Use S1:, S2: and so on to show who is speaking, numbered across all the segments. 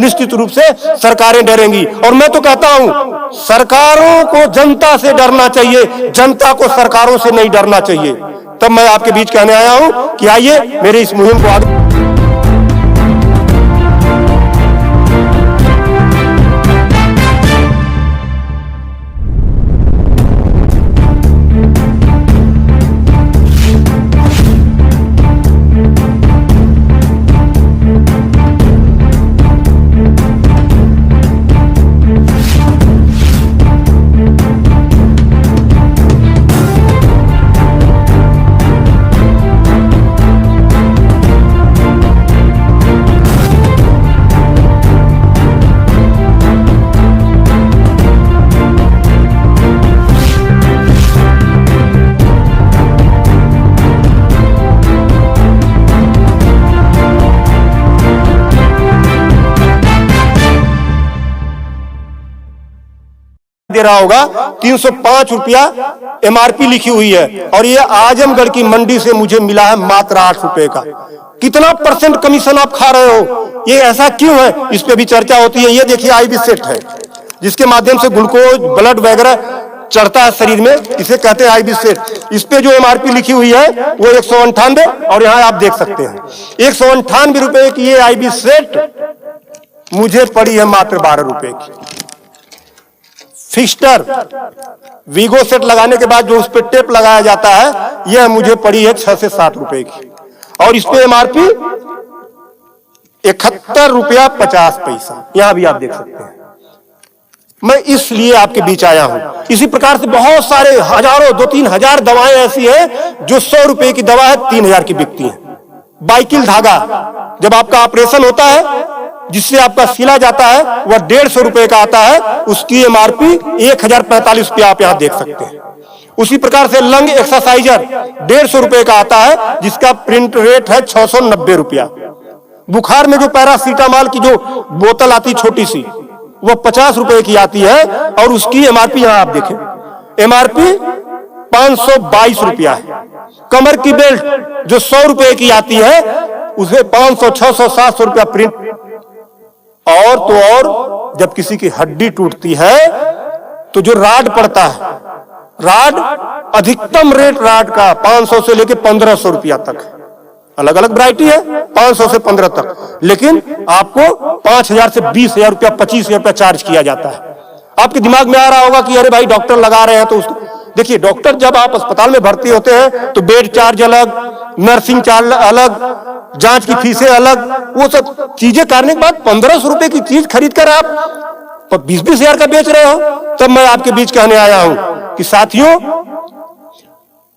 S1: निश्चित रूप से सरकारें डरेंगी। और मैं तो कहता हूं सरकारों को जनता से डरना चाहिए, जनता को सरकारों से नहीं डरना चाहिए। तब मैं आपके बीच कहने आया हूं कि आइए मेरे इस मुहिम को आगे दे रहा होगा। 305 रुपया एमआरपी लिखी हुई है और ये आजमगढ़ की मंडी से मुझे मिला है मात्र 8 रुपए का। कितना परसेंट कमीशन आप खा रहे हो? ये ऐसा क्यों है? इस पे भी चर्चा होती है। ये देखिए आईबी सेट है जिसके माध्यम से ग्लूकोज ब्लड वगैरह चढ़ता है शरीर में, इसे कहते हैं आईबी सेट। इस पे जो एमआरपी लिखी हुई है वो 198 और यहाँ आप देख सकते हैं 198 रुपए की ये आईबी सेट मुझे पड़ी है मात्र 12 रुपए की। फिक्स्टर वीगो सेट लगाने के बाद जो उस पर टेप लगाया जाता है यह मुझे पड़ी है 6 से 7 रुपए की और इस पे एमआरपी 71 रुपया 50 पैसा। यहां भी आप देख सकते हैं। मैं इसलिए आपके बीच आया हूं। इसी प्रकार से बहुत सारे हजारों 2-3 हजार दवाएं ऐसी हैं जो 100 रुपए की दवा है 3000 की बिकती है। बाइकिल धागा जब आपका ऑपरेशन होता है जिससे आपका सिला जाता है वह 150 रुपए का आता है, उसकी एमआरपी 1045 रुपया आप यहां देख सकते हैं। उसी प्रकार से लंग एक्सरसाइजर 150 रुपए का आता है जिसका प्रिंट रेट है 690 रुपया। बुखार में जो पैरासीटामॉल की जो बोतल आती छोटी सी वो 50 रुपए की आती है और उसकी एमआरपी यहां आप देखें एमआरपी 522 रुपया है। कमर की बेल्ट जो 100 रुपए की आती है उसे 500, 600, 700 रुपया प्रिंट। और तो और जब किसी की हड्डी टूटती है तो जो राड पड़ता है, राड अधिकतम रेट राड का 500 से लेकर 1500 रुपया तक, अलग अलग वैरायटी है 500 से 15 तक, लेकिन आपको 5000 से 20,000 रुपया 25,000 रुपया चार्ज किया जाता है। आपके दिमाग में आ रहा होगा कि अरे भाई डॉक्टर लगा रहे हैं तो उसको देखिए। डॉक्टर जब आप अस्पताल में भर्ती होते हैं तो बेड चार्ज अलग, नर्सिंग चार्ज अलग, जांच की फीसें अलग, वो सब चीजें करने के बाद 1500 रुपए की चीज खरीद कर आप 20-20 हजार का बेच रहे हो। तब मैं आपके बीच कहने आया हूं कि साथियों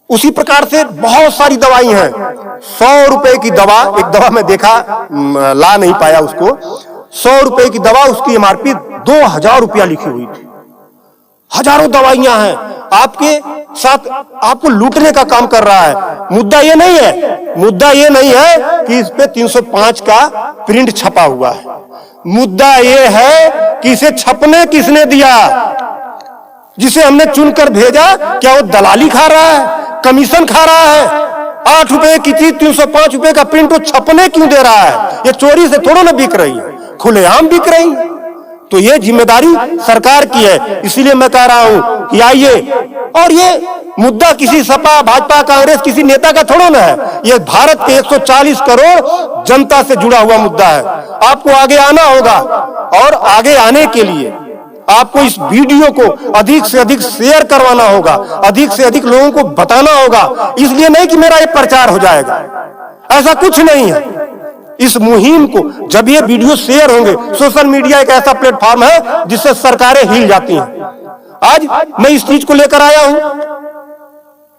S1: उसी प्रकार से बहुत सारी दवाई हैं। 100 रुपए की दवा, एक दवा में देखा ला नहीं पाया उसको, 100 रुपए की दवा उसकी एमआरपी 2000 रुपया लिखी हुई थी। हजारों दवाइयां हैं आपके साथ, आपको लूटने का काम कर रहा है। मुद्दा ये नहीं है, मुद्दा ये नहीं है कि इस पे 305 का प्रिंट छपा हुआ है। मुद्दा ये है कि इसे छपने किसने दिया? जिसे हमने चुनकर भेजा क्या वो दलाली खा रहा है, कमीशन खा रहा है? 8 रुपए की चीज 305 रुपए का प्रिंट वो छपने क्यों दे रहा है? ये चोरी से थोड़ा ना बिक रही है, खुलेआम बिक रही है। तो ये जिम्मेदारी सरकार की है। इसीलिए मैं कह रहा हूं कि आइए, और ये मुद्दा किसी सपा भाजपा कांग्रेस किसी नेता का थोड़ा ना है, ये भारत के 140 करोड़ जनता से जुड़ा हुआ मुद्दा है। आपको आगे आना होगा और आगे आने के लिए आपको इस वीडियो को अधिक से अधिक शेयर करवाना होगा, अधिक से अधिक लोगों को बताना होगा। इसलिए नहीं कि मेरा ये प्रचार हो जाएगा, ऐसा कुछ नहीं है। इस मुहिम को जब ये वीडियो शेयर होंगे, सोशल मीडिया एक ऐसा प्लेटफॉर्म है जिससे सरकारें हिल जाती हैं। आज मैं इस चीज को लेकर आया हूं,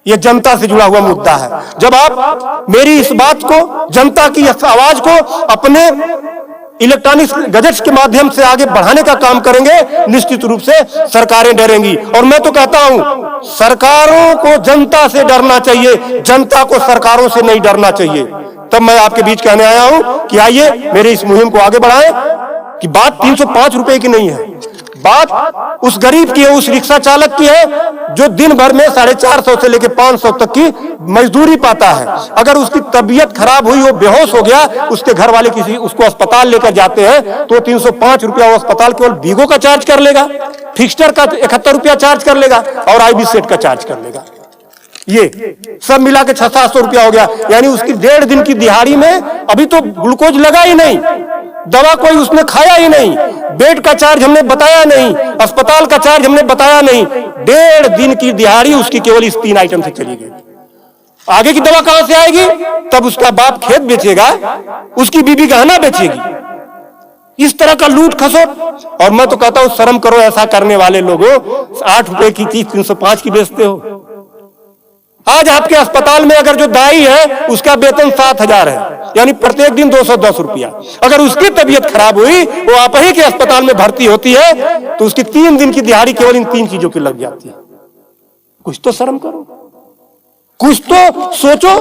S1: ये जनता से जुड़ा हुआ मुद्दा है। जब आप मेरी इस बात को, जनता की इस आवाज को अपने इलेक्ट्रॉनिक गैजेट्स के माध्यम से आगे बढ़ाने का काम करेंगे, निश्चित रूप से सरकारें डरेंगी। और मैं तो कहता हूं सरकारों को जनता से डरना चाहिए, जनता को सरकारों से नहीं डरना चाहिए। तब मैं आपके बीच कहने आया हूं कि आइए मेरे इस मुहिम को आगे बढ़ाएं कि बात 305 रुपए की नहीं है, बात उस गरीब की है, उस रिक्शा चालक की है जो दिन भर में 450 से लेकर 500 तक की मजदूरी पाता है। अगर उसकी तबीयत खराब हुई, वो बेहोश हो गया, उसके घर वाले किसी उसको अस्पताल लेकर जाते हैं तो 305 रुपया वो अस्पताल केवल बीगो का चार्ज कर लेगा, फिक्स्चर का 71 रुपया चार्ज कर लेगा और आईबी सेट का चार्ज कर लेगा। ये सब मिला के 600-700 रुपया हो गया। यानी उसकी 1.5 दिन की दिहाड़ी में अभी तो ग्लूकोज लगा ही नहीं, दवा कोई उसने खाया ही नहीं, बेड का चार्ज हमने बताया नहीं, अस्पताल का चार्ज हमने बताया नहीं। 1.5 दिन की दिहाड़ी उसकी केवल इस 3 आइटम से चली गई। आगे की दवा कहां से आएगी? तब उसका बाप खेत बेचेगा, उसकी बीबी गहना बेचेगी। इस तरह का लूट खसोट। और मैं तो कहता हूं शर्म करो ऐसा करने वाले लोगों। 8 रुपए की चीज 305 की बेचते हो। आज आपके अस्पताल में अगर जो दाई है उसका वेतन 7,000 है, यानी प्रत्येक दिन 210 रुपया। अगर उसकी तबीयत खराब हुई, वो आप ही के अस्पताल में भर्ती होती है, तो उसकी 3 दिन की दिहाड़ी केवल इन 3 चीजों की लग जाती है। कुछ तो शर्म करो, कुछ तो सोचो।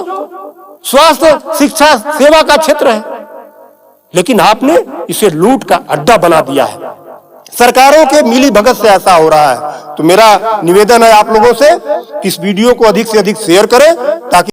S1: स्वास्थ्य, शिक्षा, सेवा का क्षेत्र है, लेकिन आपने इसे लूट का अड्डा बना दिया है। सरकारों के मिली भगत से ऐसा हो रहा है। तो मेरा निवेदन है आप लोगों से कि इस वीडियो को अधिक से अधिक शेयर करें ताकि